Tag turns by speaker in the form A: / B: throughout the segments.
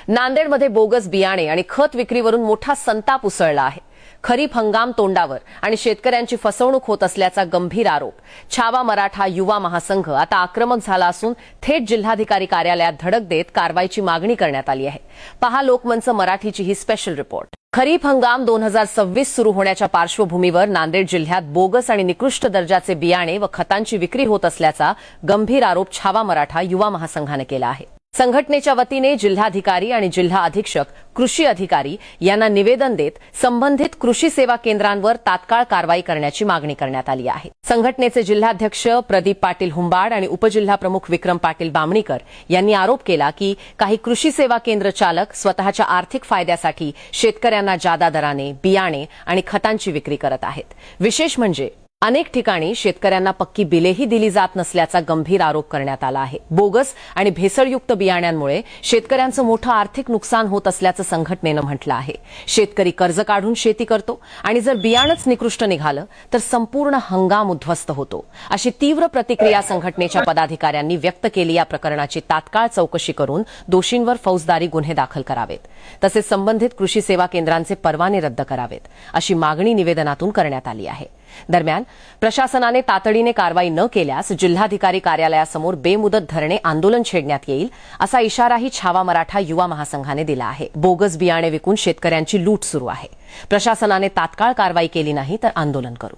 A: नांदेडमध्ये बोगस बियाणे आणि खत विक्रीवरून मोठा संताप उसळला आहे। खरीप हंगाम तोंडावर आणि शेतकऱ्यांची फसवणूक होत असल्याचा गंभीर आरोप। छावा मराठा युवा महासंघ आता आक्रमक झाला असून थेट जिल्हाधिकारी कार्यालयात धडक देत कारवाईची मागणी करण्यात आली आहे। पहा लोकमंच मराठीची ही स्पेशल रिपोर्ट। खरीप हंगाम 2026 सुरू होण्याच्या पार्श्वभूमीवर नांदेड जिल्ह्यात बोगस आणि निकृष्ट दर्जाचे बियाणे व खतांची विक्री होत असल्याचा गंभीर आरोप छावा मराठा युवा महासंघाने केला आहे। संघटनेच्या वतीने जिल्हाधिकारी आणि जिल्हा अधीक्षक कृषी अधिकारी यांना निवेदन देत संबंधित कृषी सेवा केंद्रांवर तात्काळ कारवाई करण्याची मागणी करण्यात आली आहे। संघटनेचे जिल्हाध्यक्ष प्रदीप पाटील हुंबाड आणि उपजिल्हा प्रमुख विक्रम पाटील बामणीकर यांनी आरोप केला की काही कृषी सेवा केंद्र चालक स्वतःच्या आर्थिक फायद्यासाठी शेतकऱ्यांना जादा दराने बियाणे आणि खतांची विक्री करत आहेत। विशेष म्हणजे अनेक ठिकाणी शेतकऱ्यांना पक्की बिलेही दिली जात नसल्याचा गंभीर आरोप करण्यात आला आहे। बोगस आणि भेसळयुक्त बियाण्यांमुळे शेतकऱ्यांचं मोठं आर्थिक नुकसान होत असल्याचं संघटनेनं म्हटलं आहे। शेतकरी कर्ज काढून शेती करतो आणि जर बियाणंच निकृष्ट निघालं तर संपूर्ण हंगाम उद्ध्वस्त होतो, अशी तीव्र प्रतिक्रिया संघटनेच्या पदाधिकाऱ्यांनी व्यक्त केली। या प्रकरणाची तात्काळ चौकशी करून दोषींवर फौजदारी गुन्हे दाखल करावेत, तसेच संबंधित कृषी सेवा केंद्रांचे परवाने रद्द करावेत, अशी मागणी निवेदनातून करण्यात आली आहे। दरम्यान प्रशासनाने तातडीने कारवाई न केल्यास जिल्हाधिकारी कार्यालयासमोर बेमुदत धरणे आंदोलन छेडण्यात येईल, असा इशाराही छावा मराठा युवा महासंघाने दिला आहे। बोगस बियाणे विकून शेतकऱ्यांची लूट सुरू आहे। प्रशासनाने तात्काळ कारवाई केली नाही तर आंदोलन करू।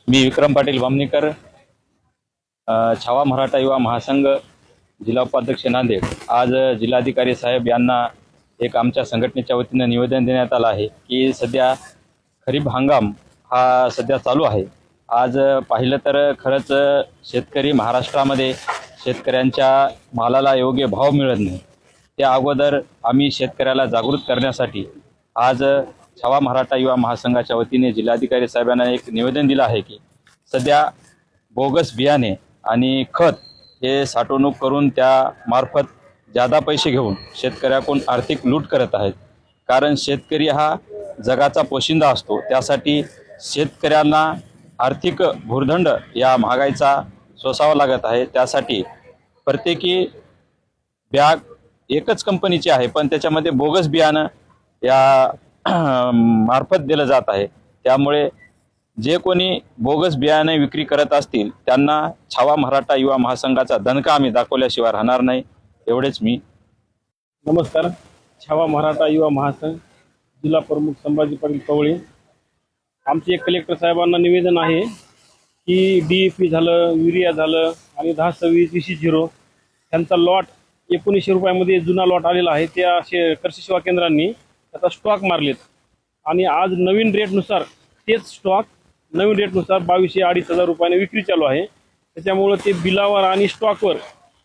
B: मी विक्रम पाटील बामणीकर, छावा मराठा युवा महासंघ, जिल्हा उपाध्यक्ष नांदेड। आज जिल्हाधिकारी साहेब यांना एक आमच्या संघटनेच्या वतीने निवेदन देण्यात आलं आहे की सध्या खरीप हंगाम हा सध्या चालू आहे। आज पाहिलं तर खरंच शेतकरी महाराष्ट्रामध्ये शेतकऱ्यांच्या मालाला योग्य भाव मिळत नाही। त्या अगोदर आम्ही शेतकऱ्याला जागृत करण्यासाठी आज छावा मराठा युवा महासंघाच्या वतीने जिल्हाधिकारी साहेबांना एक निवेदन दिलं आहे की सध्या बोगस बियाणे आणि खत हे साठवणूक करून त्या मार्फत जादा पैसे घेऊन शेतकऱ्याकडून आर्थिक लूट करत आहेत। कारण शेतकरी हा जगाचा पोशिंदा असतो, त्यासाठी शेतकऱ्यांना आर्थिक भुर्दंड या महागाईचा सोसावा लागत आहे। त्यासाठी प्रत्येकी बॅग एकच कंपनीची आहे, पण त्याच्यामध्ये बोगस बियाणं या मार्फत दिलं जात आहे। त्यामुळे जे कोणी बोगस बियाणे विक्री करत असतील त्यांना छावा मराठा युवा महासंघाचा दणका आम्ही दाखवल्याशिवाय राहणार नाही, एवढेच मी।
C: नमस्कार, छावा मराठा युवा महासंघ, जिल्हा प्रमुख संभाजी पाटील पवळे। आमचे एक कलेक्टर साहेबांना निवेदन आहे की DAP झालं, युरिया झालं आणि 1026-20-0 त्यांचा लॉट 1900 रुपयामध्ये जुना लॉट आलेला आहे। त्या कृषी सेवा केंद्रांनी त्याचा स्टॉक मारलेत आणि आज नवीन रेटनुसार तेच स्टॉक नवीन रेटनुसार 2200-2500 रुपयाने विक्री चालू आहे। त्याच्यामुळे ते बिलावर आणि स्टॉकवर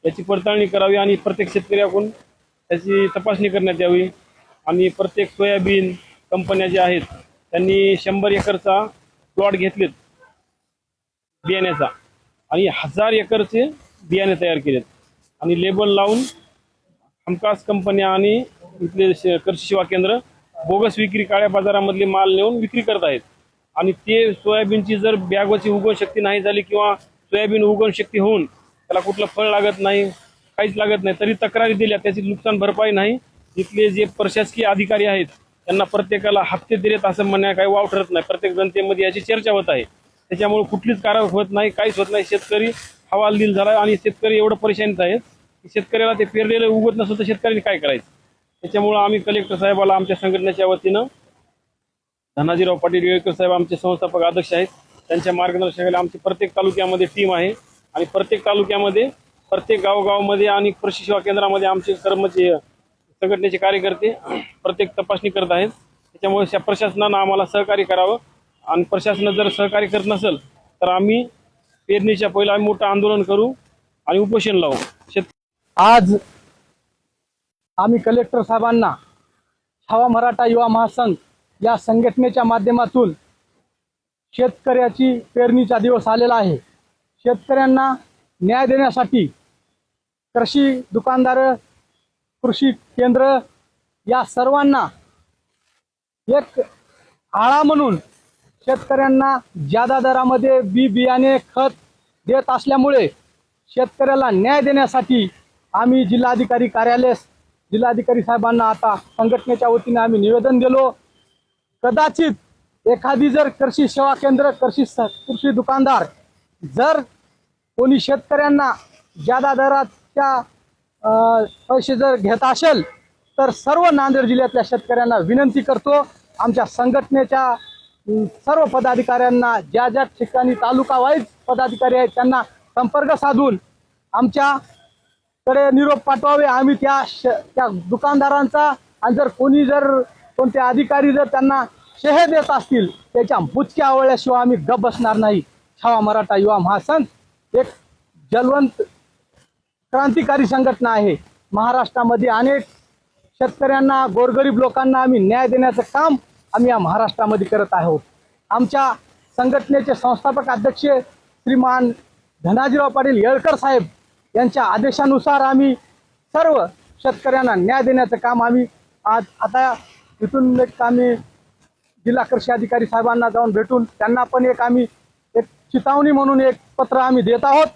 C: याची पडताळणी करावी आणि प्रत्येक शेतकऱ्याकडून त्याची तपासणी करण्यात यावी। आणि प्रत्येक सोयाबीन कंपन्या ज्या आहेत त्यांनी 100 एकरचा प्लॉट घेतलेत बियाण्याचा आणि 1000 एकरचे बियाणे तयार केलेत आणि लेबल लावून हमखास कंपन्या आणि इथले कृषी सेवा केंद्र बोगस विक्री काळ्या बाजारामधले माल नेऊन विक्री करत आहेत। आणि ते सोयाबीनची जर बॅगवरची उगवण शक्ती नाही झाली किंवा सोयाबीन उगवण शक्ती होऊन त्याला कुठलं फळ लागत नाही, काहीच लागत नाही, तरी तक्रारी दिल्या, त्याची नुकसान भरपाई नाही। इथले जे प्रशासकीय अधिकारी आहेत त्यांना प्रत्येकाला हप्ते दिलेत असं म्हणण्या काही वाव ठरत नाही। प्रत्येक जनतेमध्ये याची चर्चा होत आहे, त्याच्यामुळे कुठलीच कारवाई होत नाही, काहीच होत नाही। शेतकरी हवालदिल झाला आणि शेतकरी एवढं परेशानीत आहेत की शेतकऱ्याला ते पेरलेलं उगत नसतं तर शेतकऱ्यांनी काय करायचं। त्याच्यामुळे आम्ही कलेक्टर साहेबाला आमच्या संघटनेच्या वतीनं धनाजीराव पाटील येळकर साहेब आमचे संस्थापक अध्यक्ष आहेत, त्यांच्या मार्गदर्शनाखाली आमची प्रत्येक तालुक्यामध्ये टीम आहे आणि प्रत्येक तालुक्यामध्ये प्रत्येक गावोगावमध्ये आणि कृषी सेवा केंद्रामध्ये आमचे कर्मचारी संघटनेचे कार्यकर्ते प्रत्येक तपासणी करत आहेत। त्याच्यामुळे प्रशासनानं आम्हाला सहकार्य करावं आणि प्रशासन जर सहकार्य करत नसेल तर आम्ही पेरणीच्या पहिला आम्ही मोठं आंदोलन करू आणि उपोषण लावू।
D: आज आम्ही कलेक्टर साहेबांना छावा मराठा युवा महासंघ या संघटनेच्या माध्यमातून शेतकऱ्याची पेरणीचा दिवस आलेला आहे। शेतकऱ्यांना न्याय देण्यासाठी कृषी दुकानदार, कृषी केंद्र या सर्वांना एक आळा म्हणून शेतकऱ्यांना जादा दरामध्ये बियाणे खत देत असल्यामुळे शेतकऱ्याला न्याय देण्यासाठी आम्ही जिल्हाधिकारी कार्यालयास जिल्हाधिकारी साहेबांना आता संघटनेच्या वतीने आम्ही निवेदन दिलो. कदाचित एखादी जर कृषी सेवा केंद्र कृषी दुकानदार जर कोणी शेतकऱ्यांना जादा दराच्या पैसे जर घेत असेल तर सर्व नांदेड जिल्ह्यातल्या शेतकऱ्यांना विनंती करतो, आमच्या संघटनेच्या सर्व पदाधिकाऱ्यांना ज्या ज्या ठिकाणी तालुका वाईज पदाधिकारी आहेत त्यांना संपर्क साधून आमच्याकडे निरोप पाठवावे. आम्ही त्या दुकानदारांचा आणि जर कोणते अधिकारी जर त्यांना शेहे देत असतील त्याच्या बुचक्या आवळल्याशिवाय आम्ही गप बसणार नाही. छावा मराठा युवा महासंघ एक जलवंत क्रांतिकारी संघटना आहे. महाराष्ट्रामध्ये अनेक शेतकऱ्यांना गोरगरीब लोकांना आम्ही न्याय देण्याचं काम आम्ही या महाराष्ट्रामध्ये करत आहोत. आमच्या संघटनेचे संस्थापक अध्यक्ष श्रीमान धनाजीराव पाटील येळकर साहेब यांच्या आदेशानुसार आम्ही सर्व शेतकऱ्यांना न्याय देण्याचं काम आम्ही आता इथून आम्ही जिल्हा कृषी अधिकारी साहेबांना जाऊन भेटून त्यांना पण आम्ही एक चितावणी म्हणून एक पत्र आम्ही देत आहोत.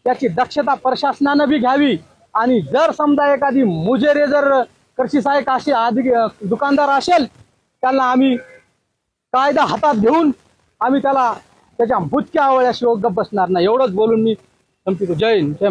D: याची दक्षता प्रशासनानं बी घ्यावी आणि जर समजा एखादी मुजेरे जर कृषी सहाय्यक असे दुकानदार असेल त्यांना आम्ही कायदा हातात घेऊन आम्ही त्याच्या बुचक्या आवळल्याशिवाय गप्प बसणार नाही. एवढंच बोलून मी संपतो. जय हिंद.